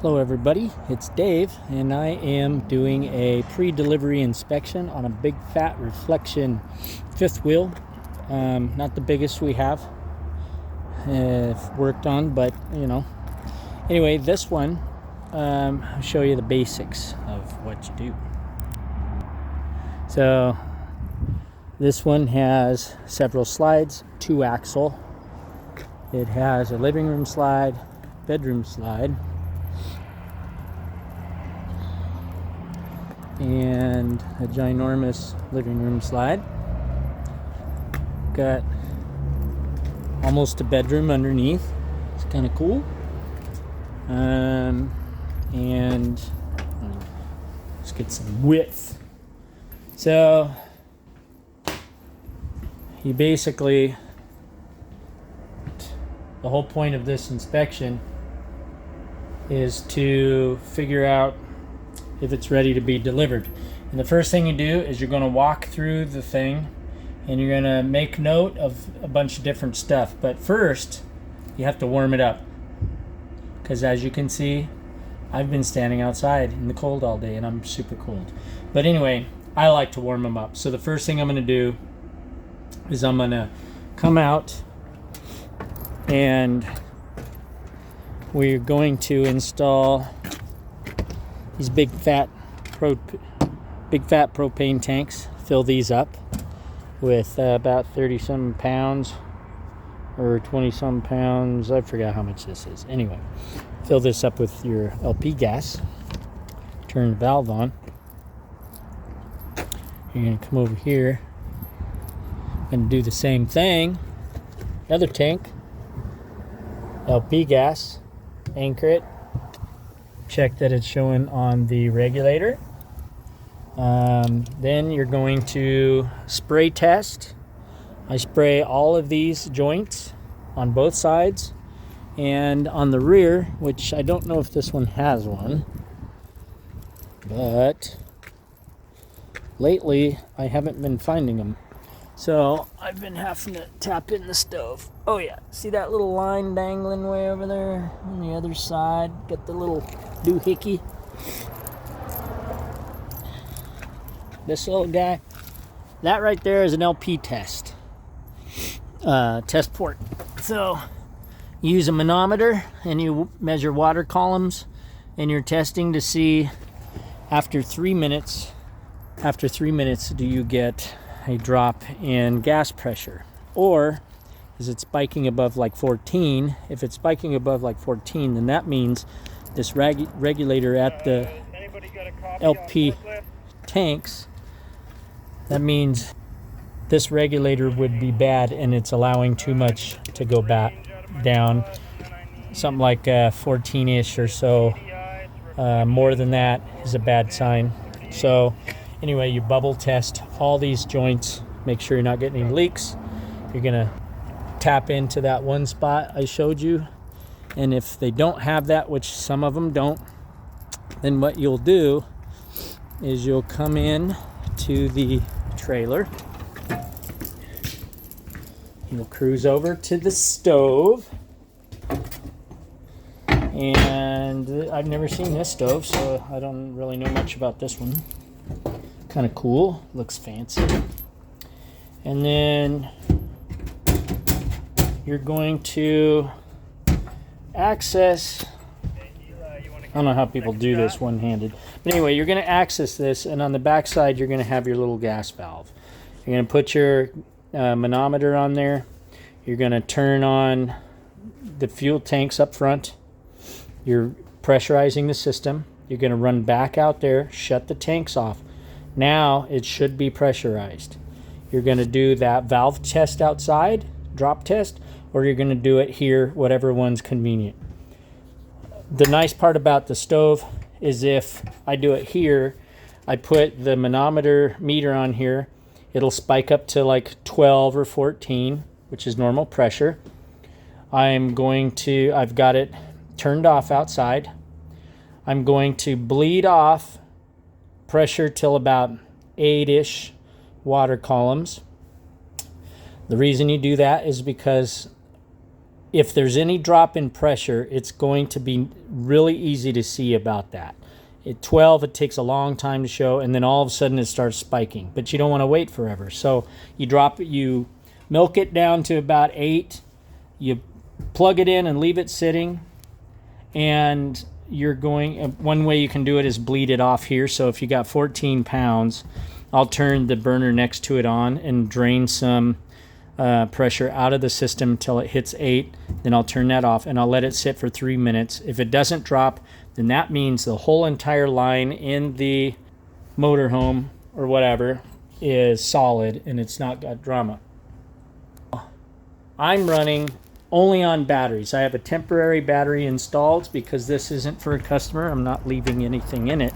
Hello everybody, it's Dave and I am doing a pre-delivery inspection on a big fat reflection fifth wheel. Not the biggest we have worked on, but you know. Anyway, this one, I'll show you the basics of what you do. So this one has several slides, 2-axle. It has a living room slide, bedroom slide, and a ginormous living room slide. Got almost a bedroom underneath. It's kind of cool. And let's get some width. So you basically, the whole point of this inspection is to figure out if it's ready to be delivered. And the first thing you do is you're going to walk through the thing and you're going to make note of a bunch of different stuff. But first, you have to warm it up. Because as you can see, I've been standing outside in the cold all day and I'm super cold. But anyway, I like to warm them up. So the first thing I'm going to do is I'm going to come out and we're going to install these big fat propane tanks. Fill these up with about 30 some pounds or 20 some pounds. I forgot how much this is. Anyway, fill this up with your LP gas. Turn the valve on. You're going to come over here and do the same thing. Another tank, LP gas, anchor it. Check that it's showing on the regulator. Then you're going to spray test. I spray all of these joints on both sides and on the rear, which I don't know if this one has one, but lately I haven't been finding them. So I've been having to tap in the stove. Oh yeah, see that little line dangling way over there on the other side? Got the little doohickey. This little guy. That right there is an LP test. Test port. So you use a manometer and you measure water columns and you're testing to see after 3 minutes do you get a drop in gas pressure, or is it spiking above like 14? If it's spiking above like 14, then that means this regulator at the LP tanks, that means this regulator would be bad and it's allowing too much to go back down, something like 14-ish or so. More than that is a bad sign. So anyway, you bubble test all these joints, make sure you're not getting any leaks. You're gonna tap into that one spot I showed you, and if they don't have that, which some of them don't, then what you'll do is you'll come in to the trailer, you'll cruise over to the stove, and I've never seen this stove, so I don't really know much about this one. Kind of cool, looks fancy. And then you're going to access, I don't know how people do this one-handed, but anyway, you're going to access this, and on the back side you're going to have your little gas valve. You're going to put your manometer on there. You're going to turn on the fuel tanks up front. You're pressurizing the system. You're going to run back out there, shut the tanks off. Now it should be pressurized. You're going to do that valve test outside, drop test, or you're going to do it here, whatever one's convenient. The nice part about the stove is if I do it here, I put the manometer meter on here, it'll spike up to like 12 or 14, which is normal pressure. I've got it turned off outside. I'm going to bleed off pressure till about 8-ish water columns. The reason you do that is because if there's any drop in pressure, it's going to be really easy to see about that. At 12, it takes a long time to show, and then all of a sudden it starts spiking. But you don't want to wait forever. So you drop it, you milk it down to about 8, you plug it in and leave it sitting, and you're going, one way you can do it is bleed it off here. So if you got 14 pounds, I'll turn the burner next to it on and drain some pressure out of the system until it hits 8. Then I'll turn that off and I'll let it sit for 3 minutes. If it doesn't drop, then that means the whole entire line in the motorhome or whatever is solid and it's not got drama. I'm running only on batteries. I have a temporary battery installed because this isn't for a customer. I'm not leaving anything in it.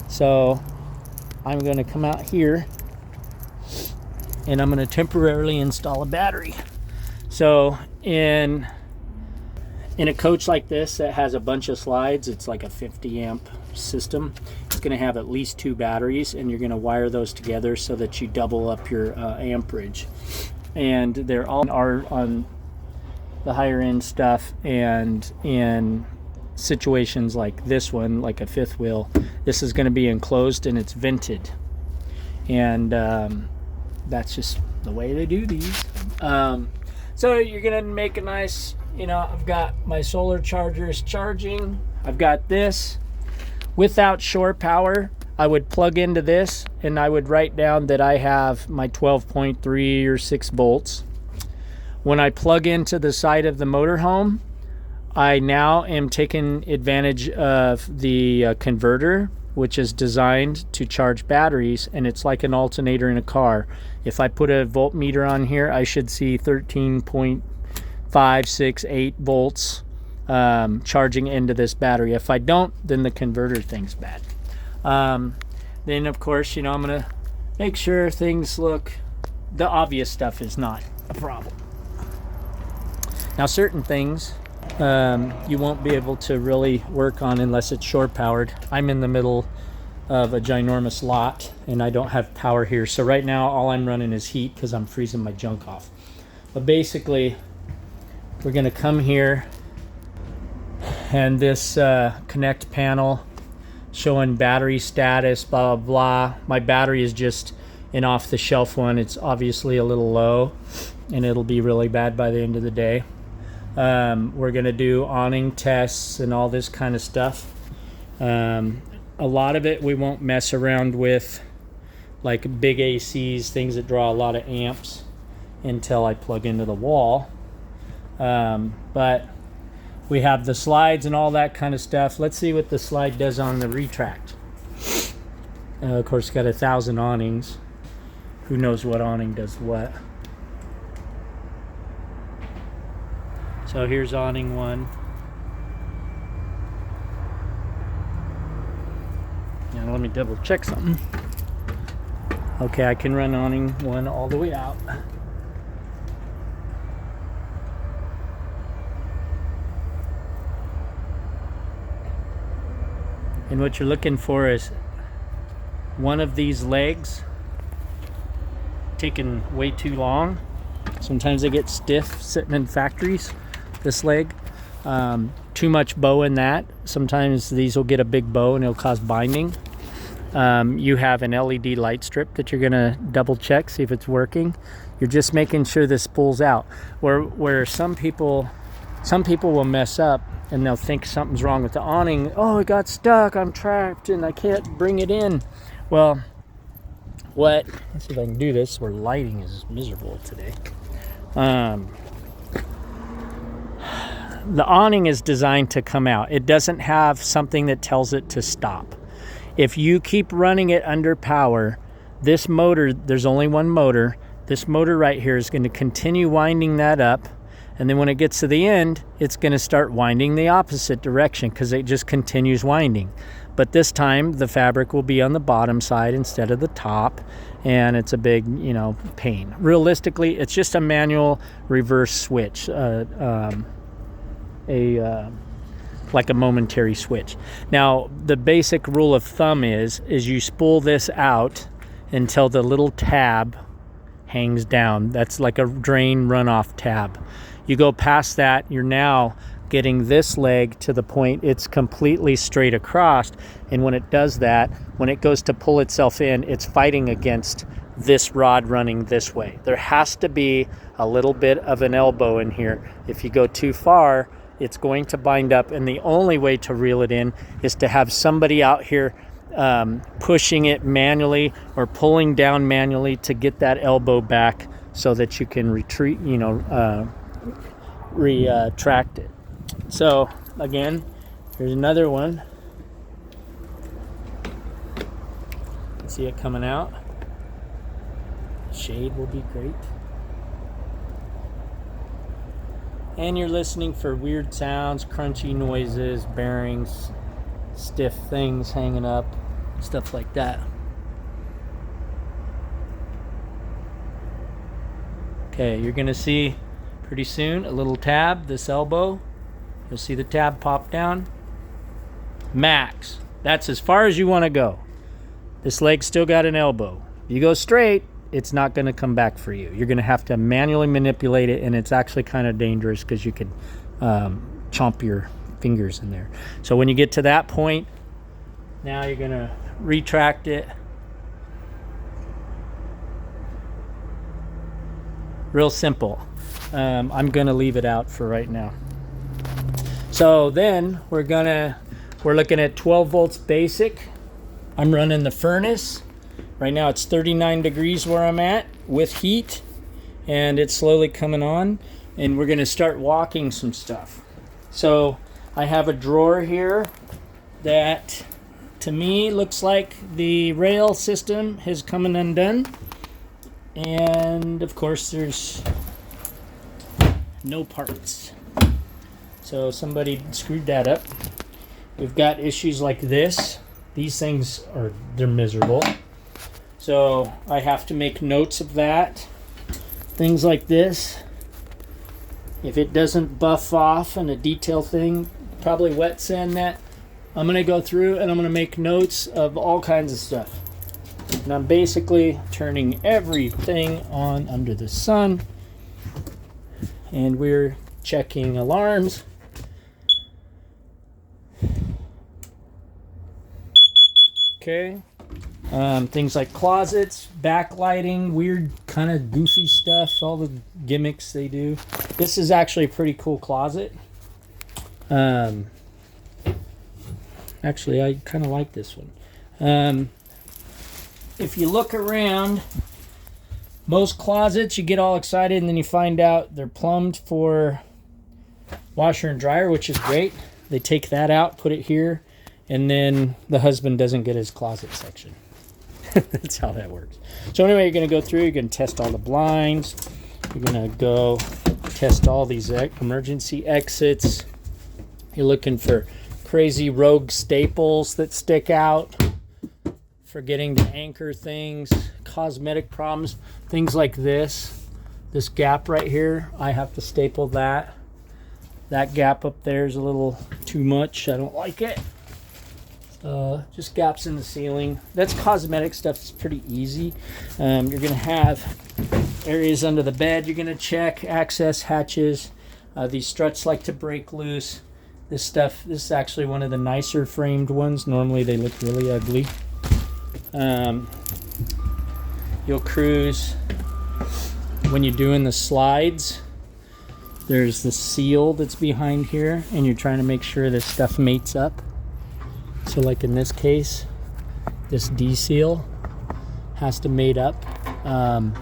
So I'm going to come out here and I'm going to temporarily install a battery. So in a coach like this that has a bunch of slides, it's like a 50 amp system. It's going to have at least 2 batteries, and you're going to wire those together so that you double up your amperage. And they're all are on the higher end stuff, and in situations like this one, like a 5th wheel, this is going to be enclosed and it's vented, and that's just the way they do these. So you're gonna make a nice, I've got my solar chargers charging. I've got this without shore power. I would plug into this and I would write down that I have my 12.3 or 6 volts. When I plug into the side of the motorhome, I now am taking advantage of the converter, which is designed to charge batteries, and it's like an alternator in a car. If I put a voltmeter on here, I should see 13.5, 6, 8 volts charging into this battery. If I don't, then the converter thing's bad. Then of course, I'm gonna make sure things look, the obvious stuff is not a problem. Now certain things you won't be able to really work on unless it's shore powered. I'm in the middle of a ginormous lot and I don't have power here, so right now all I'm running is heat because I'm freezing my junk off. But basically we're going to come here, and this connect panel showing battery status, blah blah blah. My battery is just an off-the-shelf one. It's obviously a little low and it'll be really bad by the end of the day. We're going to do awning tests and all this kind of stuff. A lot of it we won't mess around with, like big ACs, things that draw a lot of amps, until I plug into the wall. But we have the slides and all that kind of stuff. Let's see what the slide does on the retract. Of course, it's got 1,000 awnings. Who knows what awning does what. So here's awning 1. Now let me double check something. Okay, I can run awning 1 all the way out. And what you're looking for is one of these legs taking way too long. Sometimes they get stiff sitting in factories. This leg, too much bow in that. Sometimes these will get a big bow and it'll cause binding. You have an LED light strip that you're gonna double check, see if it's working. You're just making sure this pulls out. Where some people will mess up and they'll think something's wrong with the awning. Oh, it got stuck, I'm trapped and I can't bring it in. Well, let's see if I can do this where lighting is miserable today. The awning is designed to come out. It doesn't have something that tells it to stop. If you keep running it under power, this motor, there's only one motor, this motor right here is going to continue winding that up, and then when it gets to the end, it's going to start winding the opposite direction because it just continues winding. But this time the fabric will be on the bottom side instead of the top, and it's a big, pain. Realistically, it's just a manual reverse switch, like a momentary switch. Now, the basic rule of thumb is you spool this out until the little tab hangs down. That's like a drain runoff tab. You go past that, you're now getting this leg to the point it's completely straight across. And when it does that, when it goes to pull itself in, it's fighting against this rod running this way. There has to be a little bit of an elbow in here. If you go too far, it's going to bind up, and the only way to reel it in is to have somebody out here pushing it manually or pulling down manually to get that elbow back so that you can retreat, retract it. So again, here's another one. See it coming out. Shade will be great. And you're listening for weird sounds, crunchy noises, bearings, stiff things hanging up, stuff like that. Okay, you're gonna see pretty soon a little tab, this elbow. You'll see the tab pop down. Max. That's as far as you want to go. This leg's still got an elbow. You go straight, it's not going to come back for you. You're going to have to manually manipulate it, and it's actually kind of dangerous because you could chomp your fingers in there. So when you get to that point, now you're going to retract it. Real simple. I'm going to leave it out for right now. So then we're looking at 12 volts basic. I'm running the furnace. Right now it's 39 degrees where I'm at with heat, and it's slowly coming on, and we're gonna start walking some stuff. So I have a drawer here that to me looks like the rail system has come and undone. And of course there's no parts. So somebody screwed that up. We've got issues like this. These things they're miserable. So I have to make notes of that. Things like this. If it doesn't buff off and a detail thing, probably wet sand that. I'm gonna go through and I'm gonna make notes of all kinds of stuff. And I'm basically turning everything on under the sun. And we're checking alarms. Okay. Things like closets, backlighting, weird kind of goofy stuff, all the gimmicks they do. This is actually a pretty cool closet. Actually, I kind of like this one. If you look around, most closets, you get all excited and then you find out they're plumbed for washer and dryer, which is great. They take that out, put it here, and then the husband doesn't get his closet section. That's how that works. So anyway, you're going to go through, you're going to test all the blinds. You're going to go test all these emergency exits. You're looking for crazy rogue staples that stick out, forgetting to anchor things, cosmetic problems, things like this. This gap right here, I have to staple that. That gap up there is a little too much. I don't like it. Just gaps in the ceiling. That's cosmetic stuff. It's pretty easy. You're going to have areas under the bed you're going to check, access hatches. These struts like to break loose. This is actually one of the nicer framed ones. Normally they look really ugly. You'll cruise when you're doing the slides. There's the seal that's behind here, and you're trying to make sure this stuff mates up. So like in this case, this D seal has to mate up, and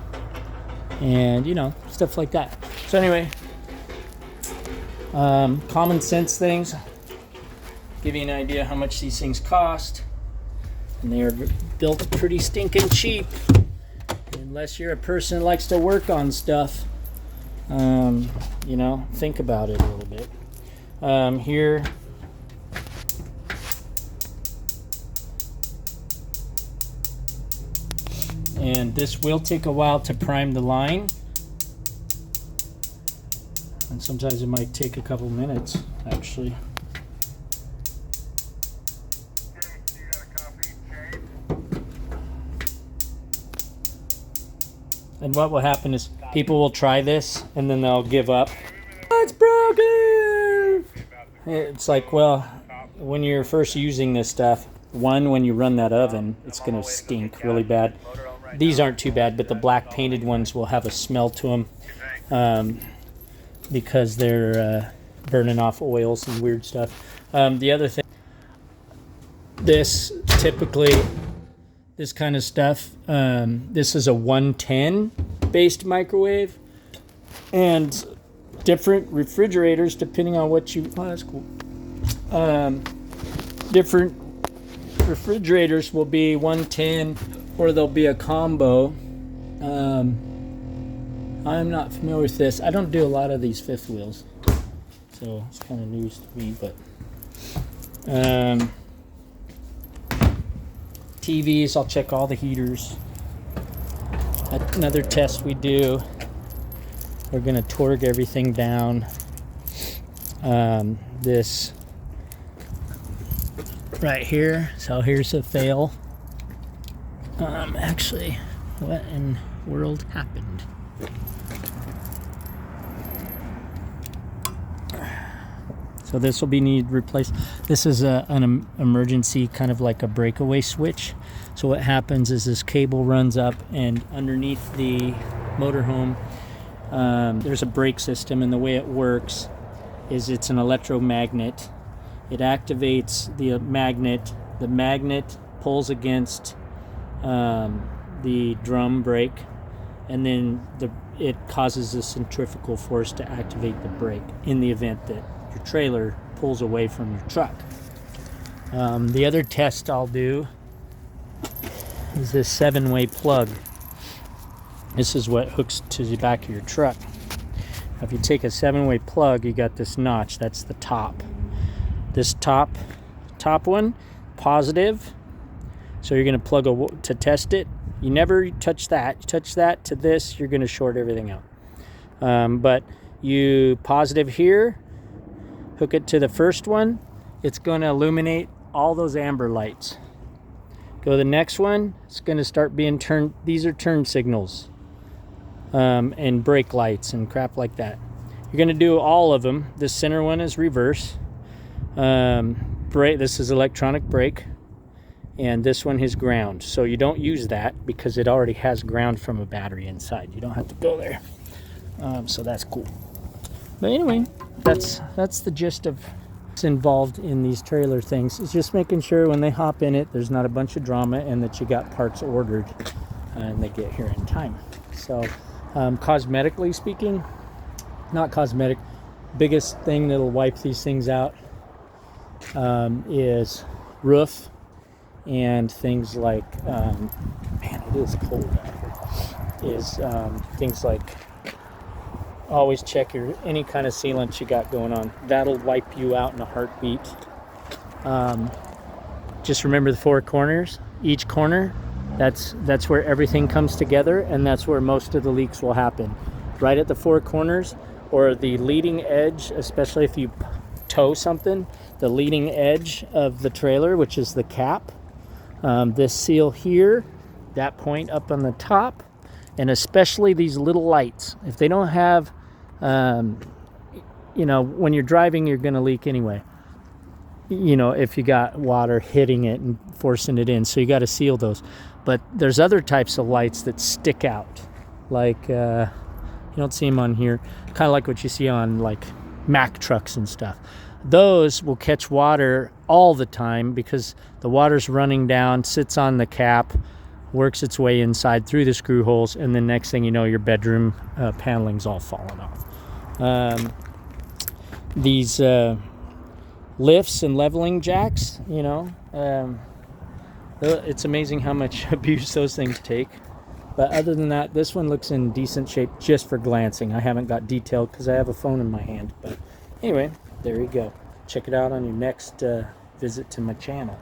stuff like that. So anyway, common sense things, give you an idea how much these things cost, and they are built pretty stinking cheap, unless you're a person that likes to work on stuff. Think about it a little bit. Here, and this will take a while to prime the line, and sometimes it might take a couple minutes actually. And what will happen is people will try this and then they'll give up oh, it's broken. It's like, well, when you're first using this stuff, when you run that oven, it's going to stink really bad. These aren't too bad, but the black painted ones will have a smell to them because they're burning off oils and weird stuff. The other thing, this kind of stuff, this is a 110 based microwave, and different refrigerators, depending on what you, oh, that's cool. Different refrigerators will be 110, or there'll be a combo. I'm not familiar with this. I don't do a lot of these fifth wheels, so it's kind of news to me. But TVs, I'll check all the heaters. Another test we do, we're going to torque everything down. This right here, so here's a fail. Actually, what in the world happened? So this will be need replaced. This is an emergency, kind of like a breakaway switch. So what happens is this cable runs up, and underneath the motorhome, there's a brake system, and the way it works is it's an electromagnet. It activates the magnet. The magnet pulls against the drum brake, and then it causes a centrifugal force to activate the brake in the event that your trailer pulls away from your truck. The other test I'll do is this 7-way plug. This is what hooks to the back of your truck. If you take a 7-way plug, you got this notch. That's the top. This top one, positive. So you're going to plug to test it. You never touch that. You touch that to this, you're going to short everything out. But you positive here, hook it to the first one. It's going to illuminate all those amber lights. Go to the next one. It's going to start being turned. These are turn signals. And brake lights and crap like that. You're going to do all of them. This center one is reverse. Brake. This is electronic brake, and this one is ground. So you don't use that because it already has ground from a battery inside. You don't have to go there. So that's cool. But anyway, that's the gist of what's involved in these trailer things. It's just making sure when they hop in it, there's not a bunch of drama, and that you got parts ordered and they get here in time. So cosmetically speaking, not cosmetic, biggest thing that'll wipe these things out is roof and things like, man, it is cold out here, is things like, always check any kind of sealant you got going on. That'll wipe you out in a heartbeat. Just remember the 4 corners. Each corner, that's where everything comes together, and that's where most of the leaks will happen. Right at the 4 corners, or the leading edge, especially if you tow something, the leading edge of the trailer, which is the cap. This seal here, that point up on the top, and especially these little lights. If they don't have, when you're driving, you're going to leak anyway. If you got water hitting it and forcing it in. So you got to seal those. But there's other types of lights that stick out. Like, you don't see them on here. Kind of like what you see on, like, Mack trucks and stuff. Those will catch water all the time because the water's running down, sits on the cap, works its way inside through the screw holes, and the next thing you know, your bedroom paneling's all falling off. These lifts and leveling jacks, it's amazing how much abuse those things take. But other than that, this one looks in decent shape just for glancing. I haven't got detailed because I have a phone in my hand. But anyway, there you go. Check it out on your next visit to my channel.